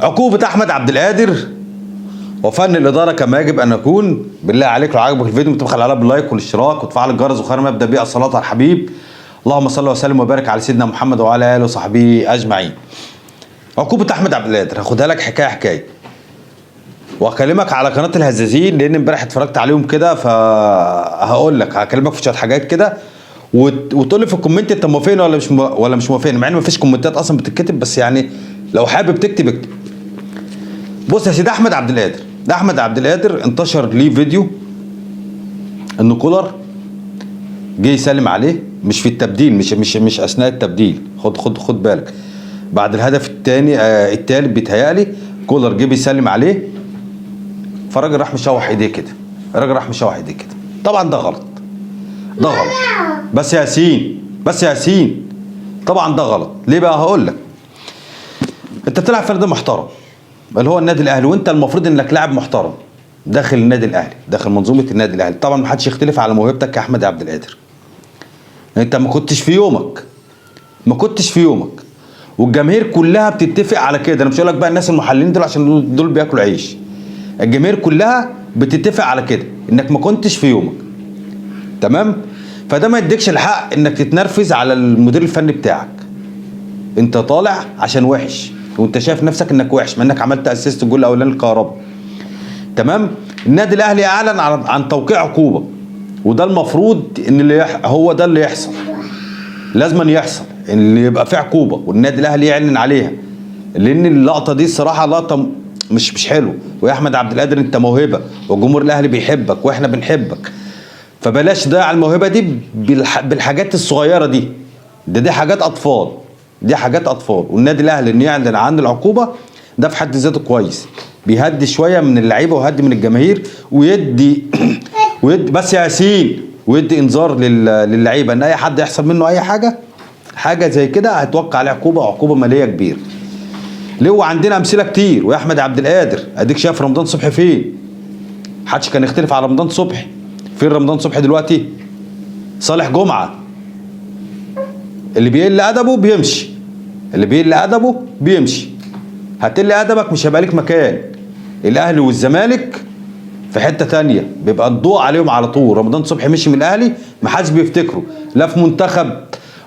عقوبة أحمد عبد القادر وفن الإدارة كما يجب أن يكون. بالله عليك لو عجبك الفيديو تبخل عليها باللايك والاشتراك وتفعل الجرس وخير ما يبدأ بيه الصلاة على الحبيب. اللهم صل وسلم وبارك على سيدنا محمد وعلى آله وصحبه أجمعين. عقوبة أحمد عبد القادر هاخدها لك حكاية وأكلمك على قناة الهزازين لأن امبارح اتفرجت عليهم كده، فهقول لك هكلمك في شوية حاجات كده وتقول لي في الكومنت انت موافقني ولا مش موافقني، مع ان مفيش كومنتات اصلا بتتكتب، بس يعني لو حابب تكتب اكتب. بص يا سيدي، احمد عبد القادر انتشر ليه فيديو ان كولر جه يسلم عليه، مش في التبديل، مش اثناء التبديل، خد بالك، بعد الهدف الثالث بيتهيألي كولر جه بيسلم عليه، فالراجل راح مشوح ايديه كده، طبعا ده غلط، بس يا ياسين طبعا ده غلط. ليه بقى؟ هقول لك. انت بتلعب في نادي محترم اللي هو النادي الاهلي، وانت المفروض انك لاعب محترم داخل النادي الاهلي، داخل منظومه النادي الاهلي. طبعا ما حدش يختلف على موهبتك يا احمد عبد القادر، انت ما كنتش في يومك، والجماهير كلها بتتفق على كده. انا مش هقول لك بقى الناس المحللين دول عشان دول بياكلوا عيش، الجماهير كلها بتتفق على كده انك ما كنتش في يومك، تمام؟ فده ما يديكش الحق انك تتنرفز على المدير الفني بتاعك. انت طالع عشان وحش وانت شايف نفسك انك وحش، مع انك عملت اسيست الجول الاولاني للكهرباء، تمام؟ النادي الاهلي اعلن عن توقيع عقوبه، وده المفروض ان هو ده اللي يحصل، لازم يحصل اللي يبقى فيه عقوبه والنادي الاهلي يعلن عليها، لان اللقطه دي الصراحه لقطه مش حلو. ويا احمد عبد القادر انت موهبه والجمهور الاهلي بيحبك واحنا بنحبك، فبلاش تضيع الموهبه دي بالحاجات الصغيره دي. دي حاجات اطفال، والنادي الاهلي ان يعلن عن العقوبه ده في حد ذاته كويس، بيهدي شويه من اللعيبه ويهدي من الجماهير ويدي بس يا ياسين، ويدي انذار للعيبه ان اي حد يحصل منه اي حاجه زي كده هيتوقع عليه عقوبه ماليه كبيره. ليه؟ وعندنا امثله كتير. ويا احمد عبد القادر اديك شايف رمضان صبحي فين؟ محدش كان يختلف على رمضان صبحي. فين رمضان صبحي دلوقتي؟ صالح جمعه اللي بيقل ادبه بيمشي، هتقل ادبك مش هيبقى لك مكان. الاهلي والزمالك في حته تانية بيبقى الضوء عليهم على طول. رمضان صبحي مشي من الاهلي محدش بيفتكره، لا في منتخب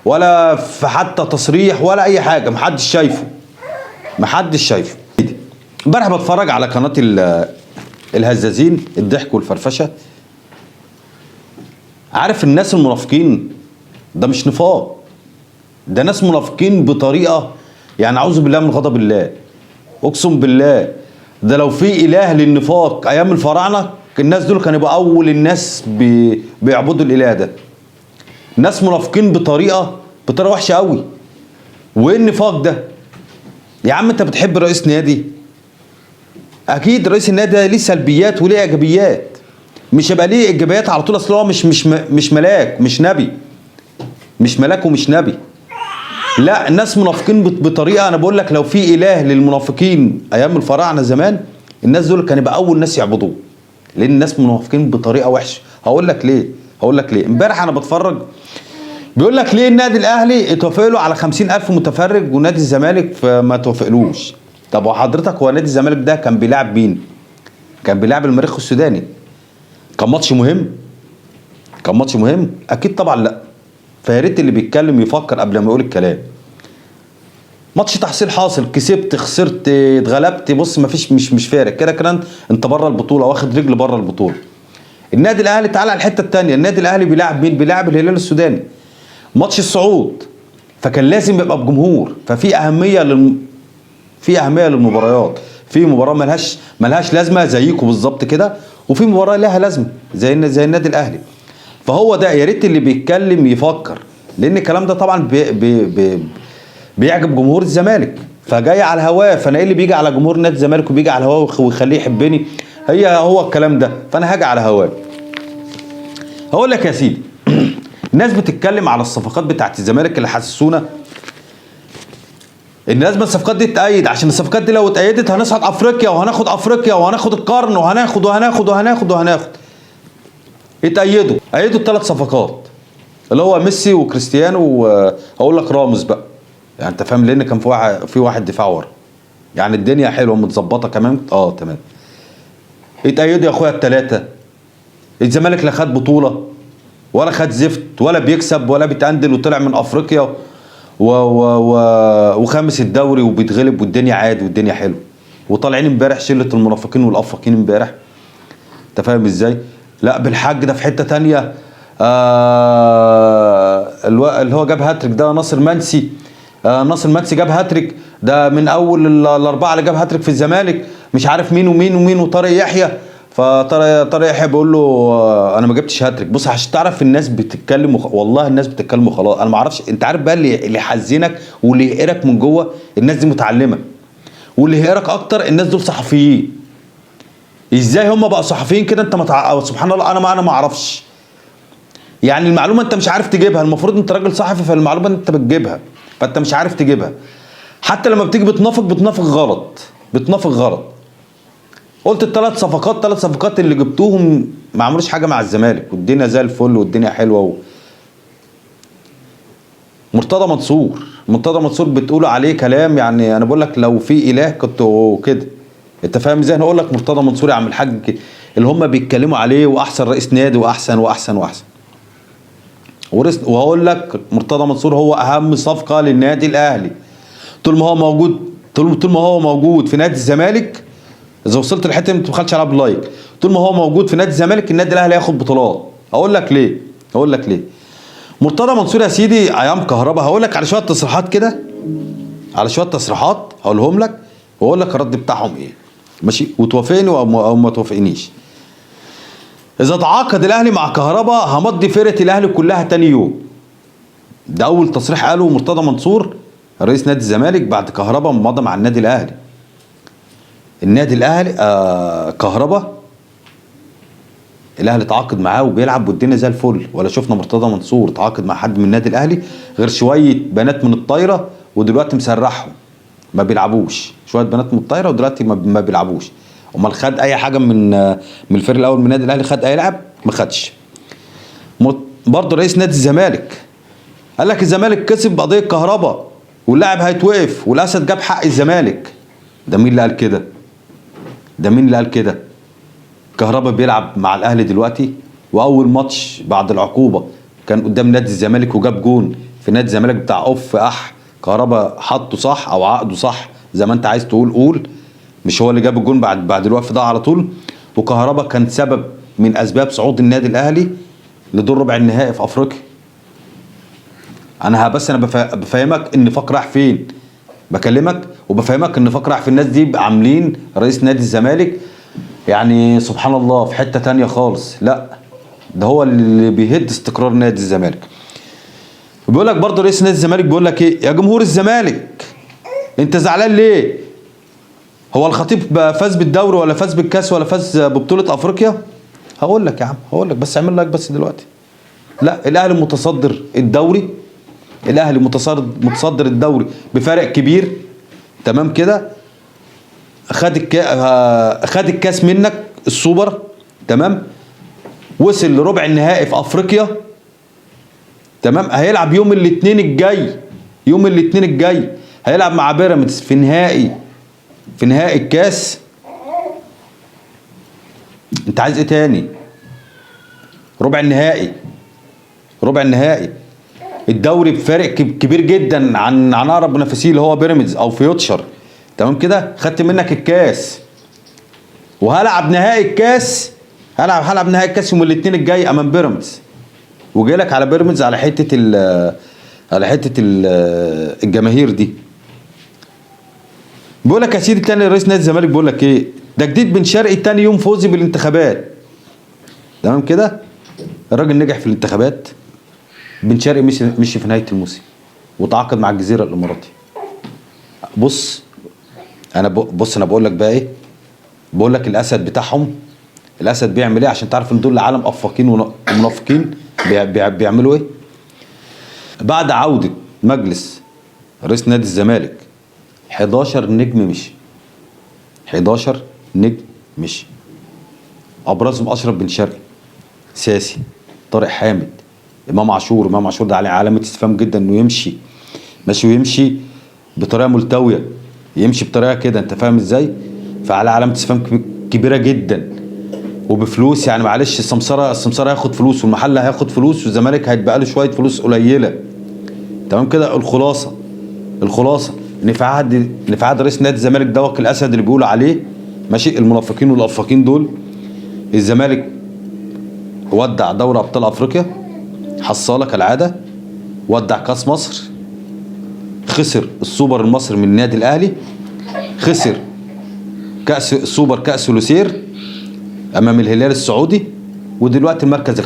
ولا في حتى تصريح ولا اي حاجه، محدش شايفه. امبارح بتفرج على قناه الهزازين، الضحك والفرفشه. عارف الناس المنافقين ده مش نفاق، ده ناس منافقين بطريقه يعني اعوذ بالله من غضب الله، اقسم بالله. ده لو في اله للنفاق ايام الفراعنه الناس دول كانوا يبقوا اول الناس بيعبدوا الاله ده. ناس منافقين بطريقه وحشه قوي. وايه النفاق ده؟ يا عم انت بتحب رئيس نادي، اكيد رئيس النادي ده ليه سلبيات وليه ايجابيات، مش هيبقى ليه ايجابيات على طول، اصل هو مش ملاك، مش نبي، مش ملاك ومش نبي. لا، الناس منافقين بطريقه، انا بقول لك لو في اله للمنافقين ايام الفراعنه زمان الناس دول كانوا يبقى اول ناس يعبدوه، لان الناس منافقين بطريقه وحشه. هقول لك ليه. امبارح انا بتفرج بيقول لك ليه النادي الاهلي اتوافق له على 50,000 متفرج ونادي الزمالك ما توافقلوش. طب وحضرتك هو نادي الزمالك ده كان بيلعب مين؟ كان بيلعب المريخ السوداني. كان ماتش مهم؟ اكيد طبعا لا. فيا ريت اللي بيتكلم يفكر قبل ما يقول الكلام. ماتش تحصيل حاصل، كسبت خسرت اتغلبت، بص مفيش مش فارق، كده انت بره البطوله، واخد رجل بره البطوله. النادي الاهلي تعالى على الحته الثانيه، النادي الاهلي بيلعب مين؟ بيلعب الهلال السوداني، ماتش الصعود، فكان لازم يبقى بجمهور. ففي اهميه للمباريات. في مباراه ملهاش لازمه زيكم بالظبط كده، وفي مباراه لها لازمه زي النادي الاهلي. فهو ده، يا ريت اللي بيتكلم يفكر، لان الكلام ده طبعا بيعجب جمهور الزمالك فجاي على الهواه. فانا ايه اللي بيجي على جمهور نادي الزمالك وبيجي على الهواه ويخليه يحبني؟ هو الكلام ده، فانا هاجي على هواه. هقول لك يا سيدي الناس بتتكلم على الصفقات بتاعت الزمالك اللي حسسونا ان لازم الصفقات دي تتأيد، عشان الصفقات دي لو اتأيدت هنصعد افريقيا وهناخد القرن وهناخد. ايدوا الثلاث صفقات اللي هو ميسي وكريستيانو، واقول لك راموس بقى، يعني انت فاهم، لان كان في واحد دفاع ورا. يعني الدنيا حلوه متظبطه كمان. تمام. اتأيدوا يا اخويا الثلاثه. الزمالك لا خد بطوله ولا خد زفت ولا بيكسب ولا بيتأندل، وطلع من افريقيا وخامس الدوري وبيتغلب، والدنيا عادي والدنيا حلوه. وطالعين امبارح شله المنافقين والافاقين امبارح. انت فاهم ازاي؟ لا بالحاج ده في حته تانية. اللي هو جاب هاتريك ده ناصر منسي. ناصر منسي جاب هاتريك، ده من اول الاربعه اللي جاب هاتريك في الزمالك، مش عارف مين ومين ومين، وطارق يحيى. فطارق يحيى بيقول له انا ما جبتش هاتريك. بص عشان تعرف الناس بتتكلم والله الناس بتتكلم وخلاص. انا ما اعرفش، انت عارف بقى اللي يحزنك واللي يقهرك من جوه، الناس دي متعلمه، واللي يقهرك اكتر الناس دول صحفيين. ازاي هم بقى صحفيين كده؟ انت سبحان الله، انا ما اعرفش. يعني المعلومه انت مش عارف تجيبها، المفروض انت راجل صحفي، فالمعلومه انت بتجيبها، فانت مش عارف تجيبها. حتى لما بتيجي بتنافق غلط، بتنافق غلط. قلت ثلاث صفقات اللي جبتوهم ما عملوش حاجه مع الزمالك، والدنيا زي الفل والدنيا حلوه مرتضى منصور بتقولوا عليه كلام، يعني انا بقول لك لو في اله كنت كده. انت فاهم ازاي؟ انا اقول لك مرتضى منصور يا عم الحاج اللي هم بيتكلموا عليه، واحسن رئيس نادي، واحسن واحسن واحسن. وهقول لك مرتضى منصور هو اهم صفقه للنادي الاهلي. طول ما هو موجود في نادي الزمالك، اذا وصلت لحته ما تبخلش عليها باللايك، طول ما هو موجود في نادي الزمالك النادي الاهلي هياخد بطولات. هقول لك ليه. مرتضى منصور يا سيدي ايام كهربا، هقول لك على شويه تصريحات كده، على شويه تصريحات هقولهم لك، واقول لك الرد بتاعهم ايه، ماشي؟ وتوافقني او ما توافقنيش. اذا تعاقد الاهلي مع كهربا همضي فرقه الاهلي كلها تاني يوم. ده اول تصريح قاله مرتضى منصور رئيس نادي الزمالك بعد كهربا مضى مع النادي الاهلي. النادي الاهلي كهربا الاهلي تعاقد معاه وبيلعب والدنيا زي الفل، ولا شفنا مرتضى منصور تعاقد مع حد من النادي الاهلي غير شويه بنات من الطايره، ودلوقتي مسرحهم ما بيلعبوش. شويه بنات من الطايره ودلوقتي ما بيلعبوش. امال خد اي حاجه من الفريق الاول من النادي الاهلي؟ خد اي لاعب؟ ما خدش. برضه رئيس نادي الزمالك قال لك الزمالك كسب قضيه كهربا واللاعب هيتوقف، والاسد جاب حق الزمالك. ده مين اللي قال كده؟ كهربا بيلعب مع الاهلي دلوقتي، واول ماتش بعد العقوبه كان قدام نادي الزمالك وجاب جون في نادي الزمالك بتاع كهربا حطه صح او عقده صح زي ما انت عايز قول، مش هو اللي جاب الجون بعد الوقف ده على طول. وكهربا كان سبب من اسباب صعود النادي الاهلي لدور ربع النهائي في افريقيا. انا بفهمك النفاق راح فين، بكلمك وبفهمك النفاق راح في الناس دي عاملين رئيس نادي الزمالك يعني سبحان الله في حته تانية خالص. لا ده هو اللي بيهد استقرار نادي الزمالك. بيقول لك برضه رئيس نادي الزمالك بيقول لك ايه؟ يا جمهور الزمالك انت زعلان ليه؟ هو الخطيب فاز بالدوري ولا فاز بالكاس ولا فاز ببطوله افريقيا؟ هقول لك يا عم، هقول لك، بس اعمل لايك بس دلوقتي. لا الاهلي متصدر الدوري، الاهلي متصدر الدوري بفارق كبير، تمام كده؟ خد الكاس منك السوبر، تمام؟ وصل لربع النهائي في افريقيا، تمام؟ هيلعب يوم الاثنين الجاي هيلعب مع بيراميدز في نهائي الكاس. انت عايز ايه تاني؟ ربع النهائي الدوري بفارق كبير جدا عن اقرب منافسيه اللي هو بيراميدز او فيوتشر، تمام كده؟ خدت منك الكاس، وهلعب نهائي الكاس، هلعب نهائي الكاس يوم الاثنين الجاي امام بيراميدز، وجاي لك على بيراميدز على حته الجماهير دي. بيقول لك يا سيدي تاني رئيس نادي الزمالك بيقول لك ايه؟ ده جديد بن شرقي تاني يوم فوزي بالانتخابات، تمام كده؟ الراجل نجح في الانتخابات. بن شرقي مشي في نهايه الموسم وتعاقد مع الجزيره الاماراتي. بص انا بقول لك بقى ايه؟ بقول لك الاسد بتاعهم، الاسد بيعمل ايه عشان تعرف ان دول عالم افاقين ومنافقين بيعملوا ايه؟ بعد عوده مجلس رئيس نادي الزمالك 11 نجم مشي، ابرزهم اشرف بن شرقي، ساسي، طارق حامد، امام عاشور ده عليه علامه استفهام جدا انه يمشي ويمشي بطريقه ملتويه. يمشي بطريقه كده، انت فاهم ازاي؟ فعلى علامه استفهام كبيره جدا وبفلوس. يعني معلش السمساره هياخد فلوس والمحل هياخد فلوس والزمالك هيتبقى له شويه فلوس قليله. تمام كده. الخلاصه ان في عهد رئيس نادي الزمالك دوت الاسد اللي بيقولوا عليه ماشي المنافقين والافاقين دول، الزمالك ودع دوري ابطال افريقيا حصاله كالعاده، ودع كاس مصر، خسر السوبر المصري من النادي الاهلي، خسر كاس السوبر كاس لوسير امام الهلال السعودي، ودلوقتي المركز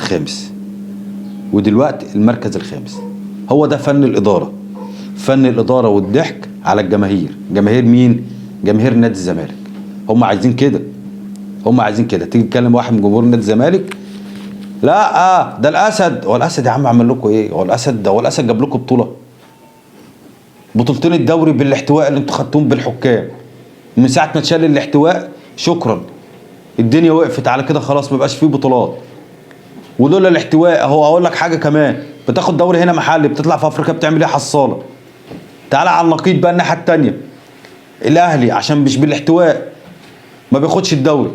الخامس. هو ده فن الاداره والضحك على الجماهير. جماهير مين؟ جماهير نادي الزمالك. هم عايزين كده تيجي تكلم واحد من جمهور نادي الزمالك، لا ده الاسد. هو الاسد يا عم عمل لكم ايه؟ هو الاسد جاب لكم بطولتين الدوري بالاحتواء اللي انتوا خدتوهم بالحكام. من ساعه ما اتشال الاحتواء شكرا الدنيا وقفت على كده خلاص، ما بقاش فيه بطولات. ولولا الاحتواء اهو اقول لك حاجه كمان، بتاخد دوري هنا محلي، بتطلع في افريقيا بتعمل ايه؟ حصاله. تعالى على النقيض بقى الناحيه الثانيه، الاهلي عشان مش بالاحتواء ما بياخدش الدوري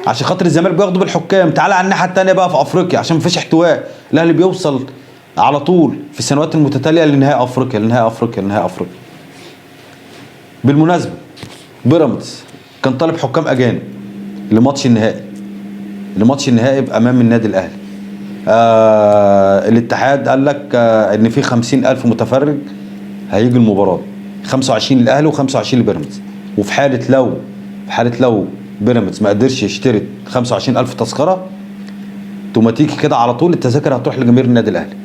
عشان خاطر الزمالك بياخده بالحكام. تعالى على الناحيه الثانيه بقى في افريقيا عشان ما فيش احتواء، الاهلي بيوصل على طول في السنوات المتتاليه لنهائي افريقيا. بالمناسبه بيراميدز كان طالب حكام اجانب لماتش النهائي امام النادي الاهلي. الاتحاد قال لك ان في 50,000 متفرج هيجي المباراه، 25 للاهلي و25 لبيراميدز. وفي حاله لو بيراميدز ما قدرش يشتري 25,000 تذكره، اوتوماتيكي كده على طول التذاكر هتروح لجماهير النادي الاهلي.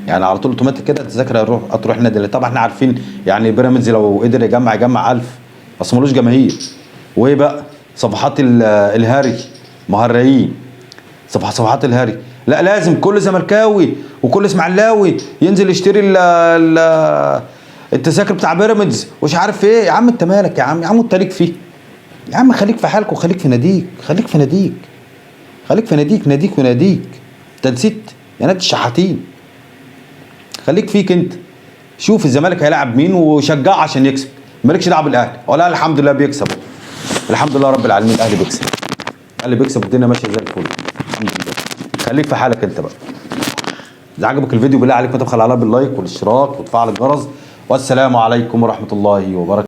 يعني على طول اوتوماتيك كده التذاكر هتروح للنادي الاهلي. طبعا احنا عارفين يعني بيراميدز لو قدر يجمع 1000 بس ملوش جماهير. وايه بقى صفحات الهري مهريين، صفحات الهري. لا لازم كل زملكاوي وكل اسماعيلاوي ينزل يشتري التذاكر بتاع بيراميدز ومش عارف ايه. يا عم انت مالك يا عم انت ليك فيه يا عم؟ خليك في حالك وخليك في ناديك وناديك. انت نسيت يا نادي الشحاتين؟ خليك فيك انت. شوف الزمالك هيلاعب مين وشجعه عشان يكسب، مالكش دعوه بالاهلي. ولا الحمد لله بيكسب، الحمد لله رب العالمين الاهلي بيكسب والدنيا ماشيه زي الفل الحمد لله. خليك في حالك انت بقى. اذا عجبك الفيديو بالله عليك ما تبخل عليا باللايك والاشتراك وتفعل الجرس. والسلام عليكم ورحمه الله وبركاته.